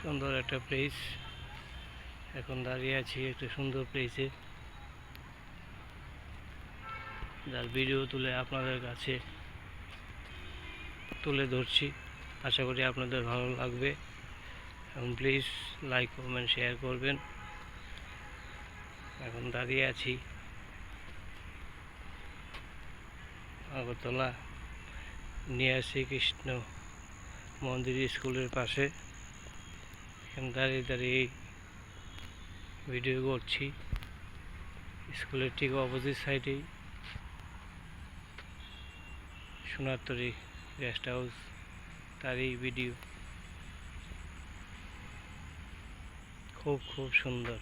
সুন্দর একটা প্লেস। এখন দাঁড়িয়ে আছি একটা সুন্দর প্লেসে, যার ভিডিও তুলে আপনাদের কাছে তুলে ধরছি। আশা করি আপনাদের ভালো লাগবে এবং প্লিজ লাইক কমেন্ট শেয়ার করবেন। এখন দাঁড়িয়ে আছি আগরতলা নিয়ার শ্রীকৃষ্ণ মন্দির স্কুলের পাশে। এখন দাঁড়িয়ে দাঁড়িয়ে ভিডিও করছি। স্কুলের ঠিক অপোজিট সাইডেই সোনারতরী গেস্ট হাউস, তারই ভিডিও। খুব সুন্দর।